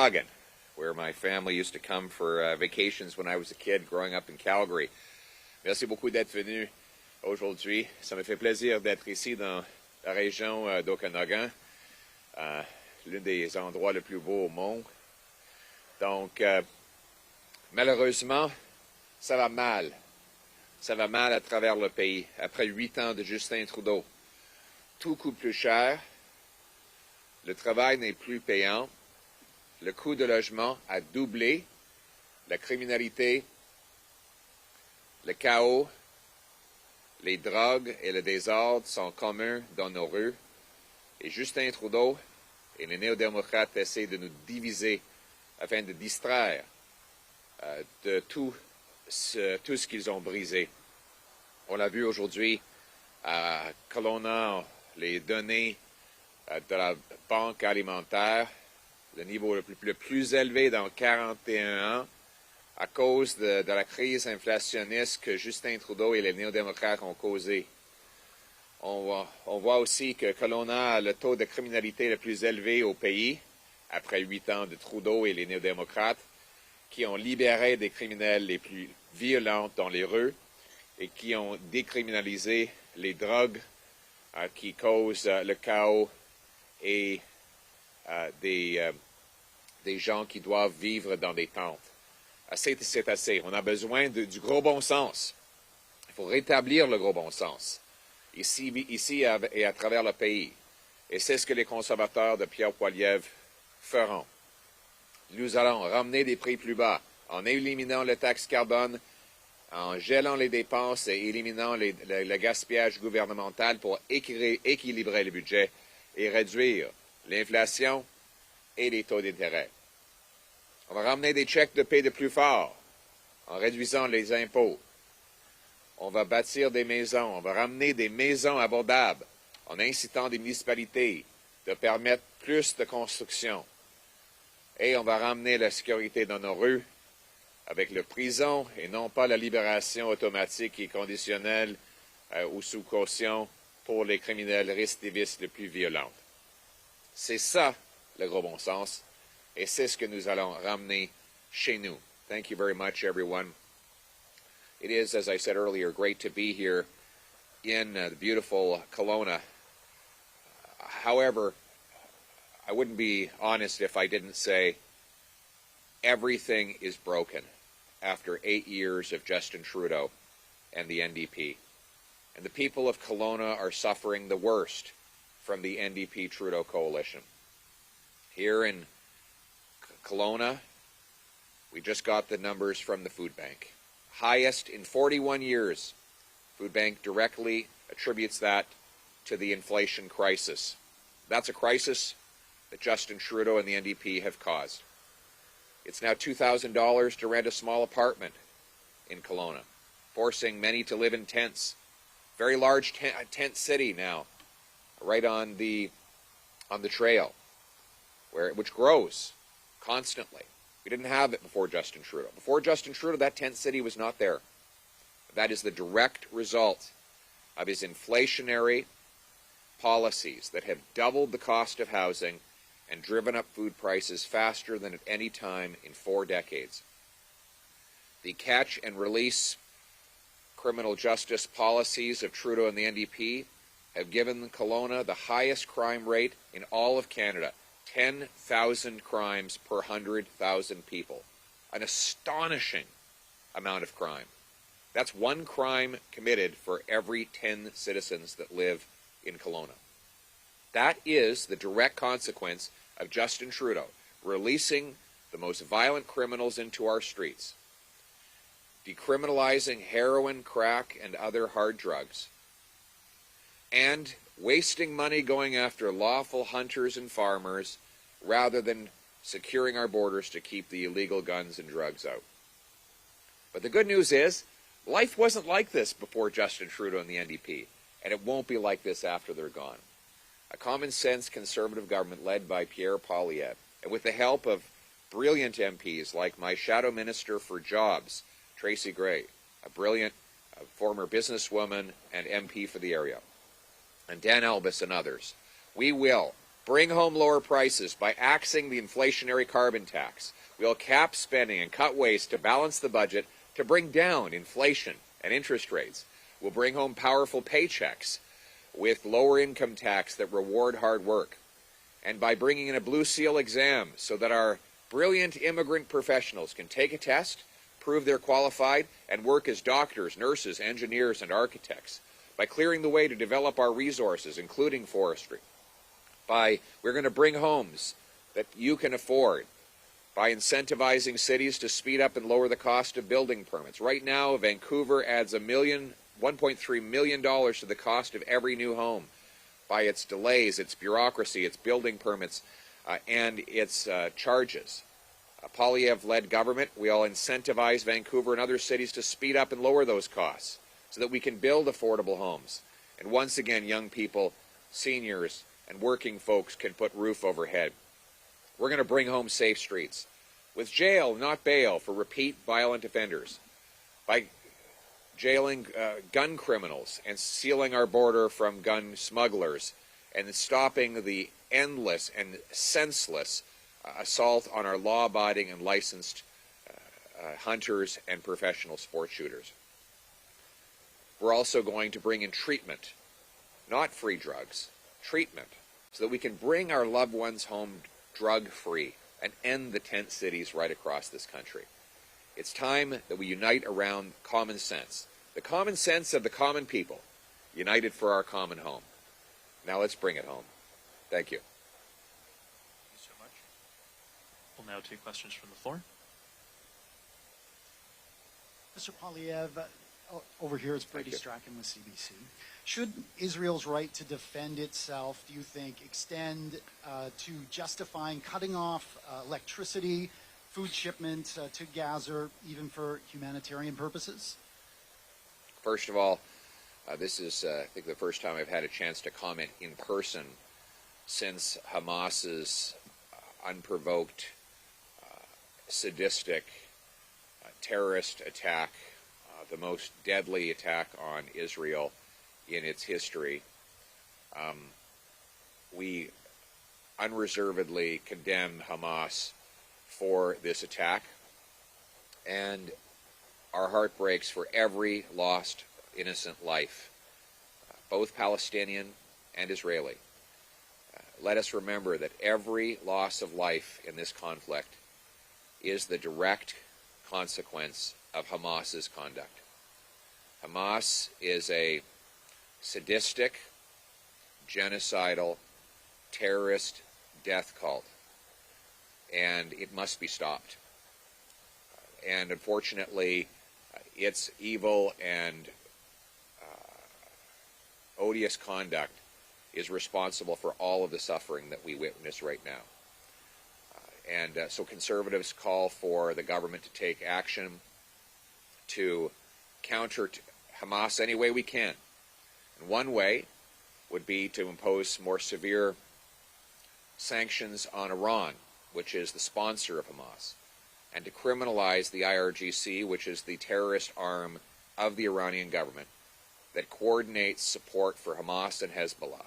Okanagan, where my family used to come for vacations when I was a kid growing up in Calgary. Merci beaucoup d'être venu aujourd'hui. Ça me fait plaisir d'être ici dans la région d'Okanagan, l'un des endroits les plus beaux au monde. Donc, malheureusement, ça va mal. Ça va mal à travers le pays. Après 8 ans de Justin Trudeau, tout coûte plus cher, le travail n'est plus payant, le coût de logement a doublé, la criminalité, le chaos, les drogues et le désordre sont communs dans nos rues, et Justin Trudeau et les néo-démocrates essaient de nous diviser afin de distraire de tout ce qu'ils ont brisé. On l'a vu aujourd'hui à Kelowna, les données de la banque alimentaire, le niveau le plus élevé dans 41 ans, à cause de la crise inflationniste que Justin Trudeau et les néo-démocrates ont causée. On voit aussi que Kelowna a le taux de criminalité le plus élevé au pays, après 8 ans de Trudeau et les néo-démocrates, qui ont libéré des criminels les plus violents dans les rues et qui ont décriminalisé les drogues qui causent le chaos et des gens qui doivent vivre dans des tentes. Assez, c'est assez. On a besoin du gros bon sens. Il faut rétablir le gros bon sens, ici et à travers le pays. Et c'est ce que les conservateurs de Pierre Poilievre feront. Nous allons ramener des prix plus bas en éliminant la taxe carbone, en gelant les dépenses et éliminant le gaspillage gouvernemental pour équilibrer le budget et réduire l'inflation et les taux d'intérêt. On va ramener des chèques de paie de plus fort en réduisant les impôts. On va bâtir des maisons. On va ramener des maisons abordables en incitant des municipalités de permettre plus de construction. Et on va ramener la sécurité dans nos rues avec la prison et non pas la libération automatique et conditionnelle ou sous caution pour les criminels récidivistes les plus violents. C'est ça le gros bon sens et c'est ce que nous allons ramener chez nous. Thank you very much, everyone. It is, as I said earlier, great to be here in the beautiful Kelowna. However, I wouldn't be honest if I didn't say everything is broken after 8 years of Justin Trudeau and the NDP. And the people of Kelowna are suffering the worst from the NDP-Trudeau coalition. Here in Kelowna, we just got the numbers from the food bank. Highest in 41 years. Food bank directly attributes that to the inflation crisis. That's a crisis that Justin Trudeau and the NDP have caused. It's now $2,000 to rent a small apartment in Kelowna, forcing many to live in tents. Very large tent city now, right on the trail, which grows constantly. We didn't have it before Justin Trudeau. Before Justin Trudeau, that tent city was not there. That is the direct result of his inflationary policies that have doubled the cost of housing and driven up food prices faster than at any time in 4 decades. The catch and release criminal justice policies of Trudeau and the NDP have given Kelowna the highest crime rate in all of Canada, 10,000 crimes per 100,000 people. An astonishing amount of crime. That's 1 crime committed for every 10 citizens that live in Kelowna. That is the direct consequence of Justin Trudeau releasing the most violent criminals into our streets, decriminalizing heroin, crack, and other hard drugs, and wasting money going after lawful hunters and farmers rather than securing our borders to keep the illegal guns and drugs out. But the good news is, life wasn't like this before Justin Trudeau and the NDP, and it won't be like this after they're gone. A common-sense conservative government led by Pierre Poilievre, and with the help of brilliant MPs like my shadow minister for jobs, Tracy Gray, a brilliant former businesswoman and MP for the area, and Dan Elbis and others, we will bring home lower prices by axing the inflationary carbon tax. We'll cap spending and cut waste to balance the budget to bring down inflation and interest rates. We'll bring home powerful paychecks with lower income tax that reward hard work. And by bringing in a Blue Seal exam so that our brilliant immigrant professionals can take a test, prove they're qualified, and work as doctors, nurses, engineers, and architects. By clearing the way to develop our resources, including forestry. We're going to bring homes that you can afford. By incentivizing cities to speed up and lower the cost of building permits. Right now, Vancouver adds $1.3 million to the cost of every new home by its delays, its bureaucracy, its building permits, and its charges. A Poilievre-led government, we all incentivize Vancouver and other cities to speed up and lower those costs so that we can build affordable homes. And once again, young people, seniors, and working folks can put roof overhead. We're going to bring home safe streets with jail, not bail, for repeat violent offenders. By jailing gun criminals and sealing our border from gun smugglers and stopping the endless and senseless assault on our law-abiding and licensed hunters and professional sport shooters. We're also going to bring in treatment, not free drugs, treatment, so that we can bring our loved ones home drug-free and end the tent cities right across this country. It's time that we unite around common sense, the common sense of the common people, united for our common home. Now let's bring it home. Thank you. Thank you so much. We'll now take questions from the floor. Mr. Poilievre, over here it's Brady Strachan with CBC. Should Israel's right to defend itself, do you think, extend to justifying cutting off electricity, food shipments to Gaza, even for humanitarian purposes? First of all, this is, I think, the first time I've had a chance to comment in person since Hamas's unprovoked, sadistic, terrorist attack, the most deadly attack on Israel in its history. We unreservedly condemn Hamas for this attack, and our heart breaks for every lost innocent life, both Palestinian and Israeli. Let us remember that every loss of life in this conflict is the direct consequence of Hamas's conduct. Hamas is a sadistic, genocidal, terrorist death cult, and it must be stopped. And unfortunately, its evil and odious conduct is responsible for all of the suffering that we witness right now. So conservatives call for the government to take action to counter Hamas any way we can. And one way would be to impose more severe sanctions on Iran, which is the sponsor of Hamas, and to criminalize the IRGC, which is the terrorist arm of the Iranian government that coordinates support for Hamas and Hezbollah.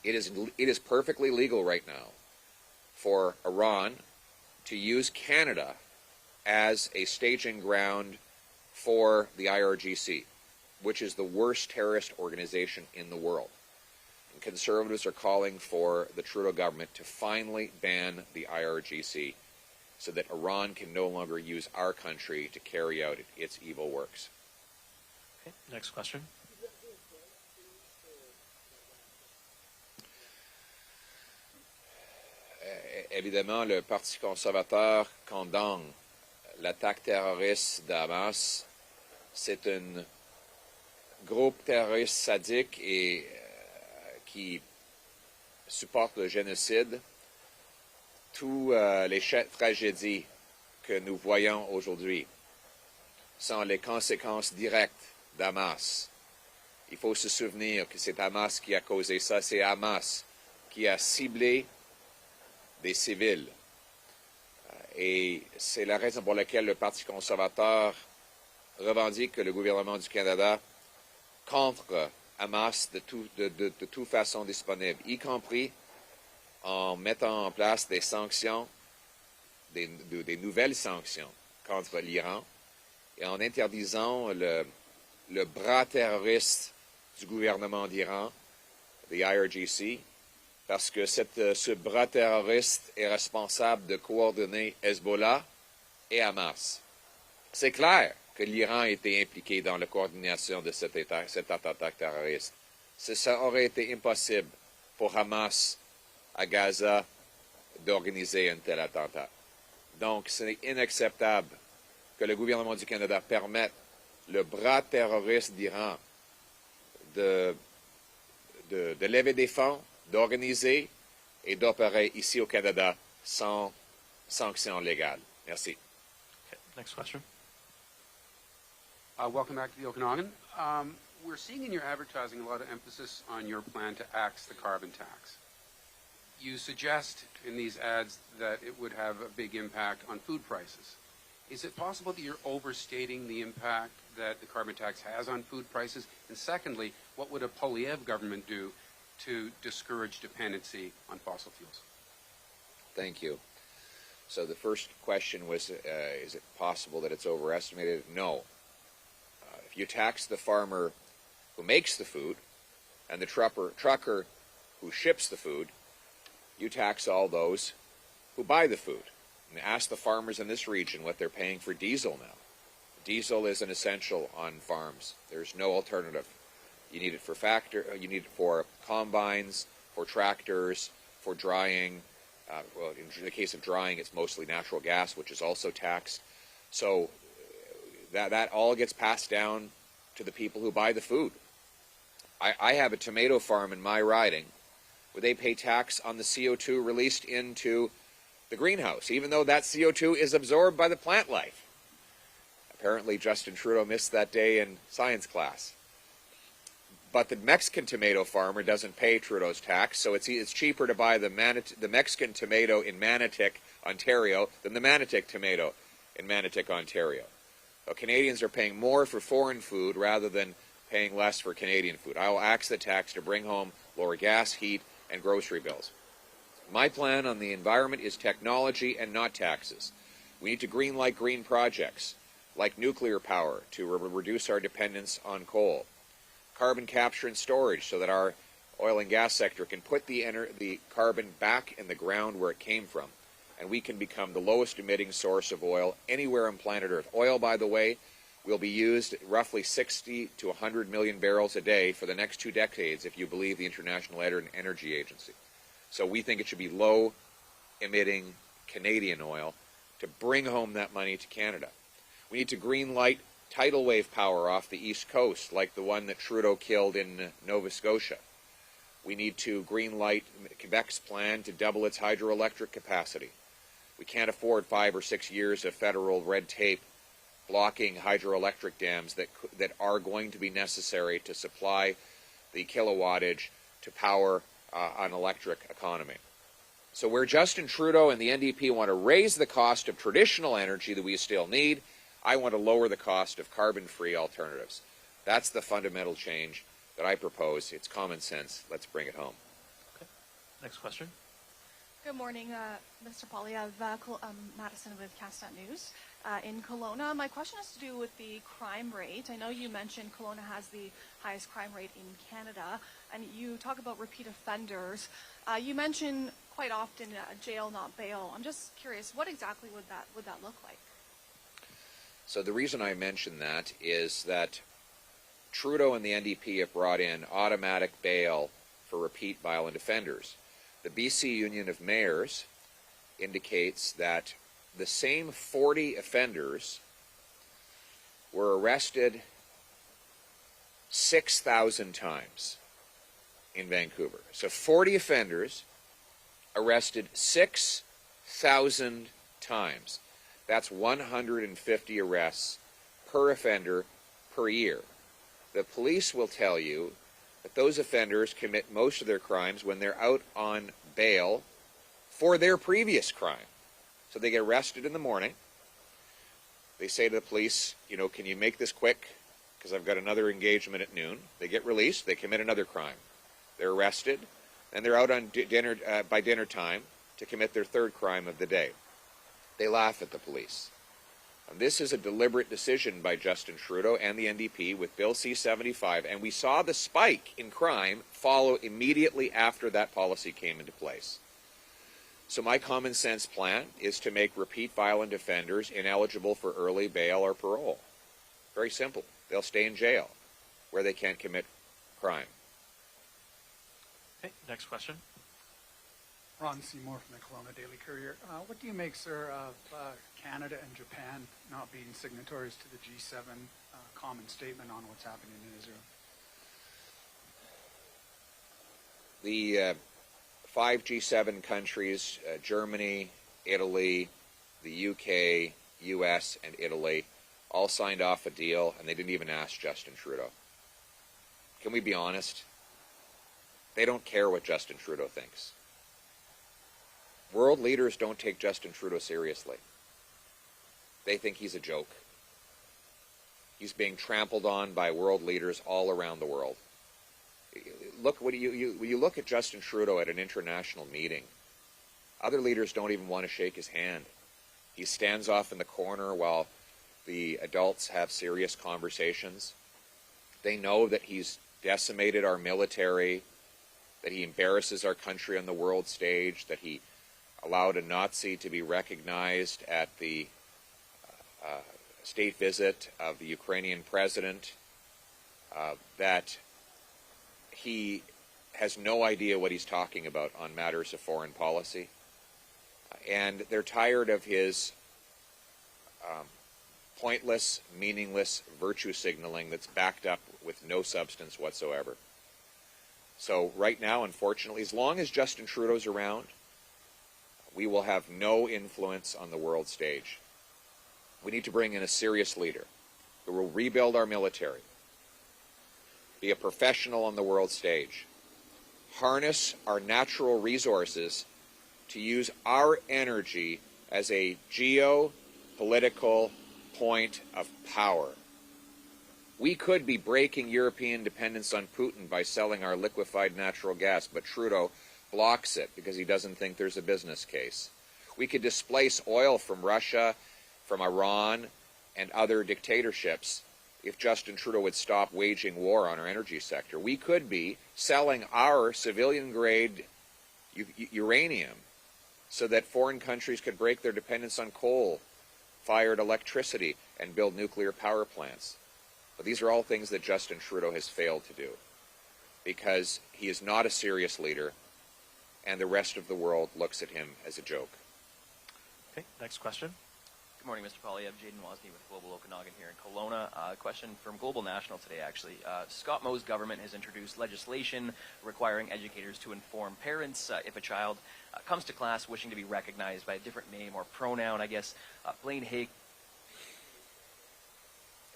It is perfectly legal right now for Iran to use Canada as a staging ground for the IRGC, which is the worst terrorist organization in the world. And conservatives are calling for the Trudeau government to finally ban the IRGC so that Iran can no longer use our country to carry out its evil works. Okay, next question. Évidemment, le Parti conservateur condamne l'attaque terroriste d'Hamas. C'est un groupe terroriste sadique et qui supporte le génocide. Toutes les tragédies que nous voyons aujourd'hui sont les conséquences directes d'Hamas. Il faut se souvenir que c'est Hamas qui a causé ça, c'est Hamas qui a ciblé des civils. Et c'est la raison pour laquelle le Parti conservateur revendique que le gouvernement du Canada contre Hamas de toute façon disponible, y compris en mettant en place des sanctions, des nouvelles sanctions contre l'Iran et en interdisant le bras terroriste du gouvernement d'Iran, the IRGC, parce que ce bras terroriste est responsable de coordonner Hezbollah et Hamas. C'est clair que l'Iran a été impliqué dans la coordination de cet attentat terroriste. Ça aurait été impossible pour Hamas à Gaza d'organiser un tel attentat. Donc, c'est inacceptable que le gouvernement du Canada permette le bras terroriste d'Iran de lever des fonds, d'organiser et d'opérer ici au Canada sans sanction légale. Merci. Okay, next question. Welcome back to the Okanagan. We're seeing in your advertising a lot of emphasis on your plan to axe the carbon tax. You suggest in these ads that it would have a big impact on food prices. Is it possible that you're overstating the impact that the carbon tax has on food prices? And secondly, what would a Poilievre government do to discourage dependency on fossil fuels? Thank you. So the first question was, is it possible that it's overestimated? No. If you tax the farmer who makes the food and the trucker who ships the food, you tax all those who buy the food. And ask the farmers in this region what they're paying for diesel now. Diesel is an essential on farms. There's no alternative. You need it for you need it for combines, for tractors, for drying. Well, in the case of drying, it's mostly natural gas, which is also taxed. So that all gets passed down to the people who buy the food. I have a tomato farm in my riding where they pay tax on the CO2 released into the greenhouse, even though that CO2 is absorbed by the plant life. Apparently, Justin Trudeau missed that day in science class. But the Mexican tomato farmer doesn't pay Trudeau's tax, so it's cheaper to buy the Mexican tomato in Manotick, Ontario, than the Manotick tomato in Manotick, Ontario. So Canadians are paying more for foreign food rather than paying less for Canadian food. I will axe the tax to bring home lower gas, heat, and grocery bills. My plan on the environment is technology and not taxes. We need to greenlight green projects, like nuclear power, to reduce our dependence on coal. Carbon capture and storage, so that our oil and gas sector can put the carbon back in the ground where it came from, and we can become the lowest emitting source of oil anywhere on planet Earth. Oil, by the way, will be used roughly 60 to 100 million barrels a day for the next 2 decades, if you believe the International Energy Agency. So we think it should be low-emitting Canadian oil to bring home that money to Canada. We need to green-light tidal wave power off the East Coast, like the one that Trudeau killed in Nova Scotia. We need to green-light Quebec's plan to double its hydroelectric capacity. We can't afford 5 or 6 years of federal red tape blocking hydroelectric dams that are going to be necessary to supply the kilowattage to power an electric economy. So where Justin Trudeau and the NDP want to raise the cost of traditional energy that we still need, I want to lower the cost of carbon-free alternatives. That's the fundamental change that I propose. It's common sense. Let's bring it home. Okay. Next question. Good morning, Mr. Poilievre. Madison with Castat News in Kelowna. My question has to do with the crime rate. I know you mentioned Kelowna has the highest crime rate in Canada, and you talk about repeat offenders. You mention quite often jail, not bail. I'm just curious, what exactly would that look like? So the reason I mention that is that Trudeau and the NDP have brought in automatic bail for repeat violent offenders. The BC Union of Mayors indicates that the same 40 offenders were arrested 6,000 times in Vancouver. So 40 offenders arrested 6,000 times. That's 150 arrests per offender per year. The police will tell you that those offenders commit most of their crimes when they're out on bail for their previous crime. So they get arrested in the morning. They say to the police, you know, can you make this quick? Because I've got another engagement at noon. They get released. They commit another crime. They're arrested. and they're out on dinner by dinner time to commit their third crime of the day. They laugh at the police. And this is a deliberate decision by Justin Trudeau and the NDP with Bill C-75, and we saw the spike in crime follow immediately after that policy came into place. So my common sense plan is to make repeat violent offenders ineligible for early bail or parole. Very simple. They'll stay in jail where they can't commit crime. Okay, next question. Ron Seymour from the Kelowna Daily Courier. What do you make, sir, of Canada and Japan not being signatories to the G7 common statement on what's happening in Israel? The 5 G7 countries, Germany, Italy, the UK, US, and Italy, all signed off a deal, and they didn't even ask Justin Trudeau. Can we be honest? They don't care what Justin Trudeau thinks. World leaders don't take Justin Trudeau seriously. They think he's a joke. He's being trampled on by world leaders all around the world. Look, when you look at Justin Trudeau at an international meeting, other leaders don't even want to shake his hand. He stands off in the corner while the adults have serious conversations. They know that he's decimated our military, that he embarrasses our country on the world stage, that he allowed a Nazi to be recognized at the state visit of the Ukrainian president, that he has no idea what he's talking about on matters of foreign policy. And they're tired of his pointless, meaningless virtue signaling that's backed up with no substance whatsoever. So right now, unfortunately, as long as Justin Trudeau's around, we will have no influence on the world stage. We need to bring in a serious leader who will rebuild our military, be a professional on the world stage, harness our natural resources to use our energy as a geopolitical point of power. We could be breaking European dependence on Putin by selling our liquefied natural gas, but Trudeau blocks it because he doesn't think there's a business case. We could displace oil from Russia, from Iran, and other dictatorships if Justin Trudeau would stop waging war on our energy sector. We could be selling our civilian-grade uranium so that foreign countries could break their dependence on coal-fired electricity and build nuclear power plants. But these are all things that Justin Trudeau has failed to do because he is not a serious leader and the rest of the world looks at him as a joke. Okay, next question. Good morning, Mr. Poilievre. Jaden Wozni with Global Okanagan here in Kelowna. A question from Global National today, actually. Scott Moe's government has introduced legislation requiring educators to inform parents if a child comes to class wishing to be recognized by a different name or pronoun. I guess Blaine Hake.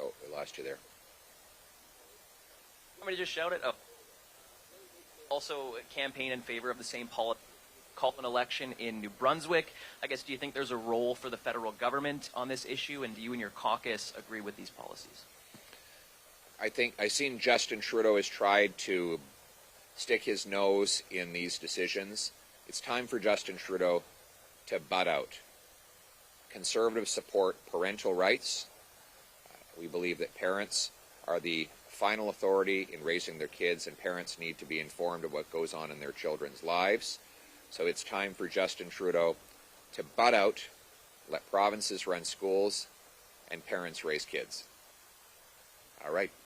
Oh, we lost you there. Want me to just shout it? Oh. Also, campaign in favor of the same policy. Call an election in New Brunswick. I guess, do you think there's a role for the federal government on this issue, and do you and your caucus agree with these policies? I've seen Justin Trudeau has tried to stick his nose in these decisions. It's time for Justin Trudeau to butt out. Conservatives support parental rights. We believe that parents are the final authority in raising their kids, and parents need to be informed of what goes on in their children's lives. So it's time for Justin Trudeau to butt out, let provinces run schools, and parents raise kids. All right.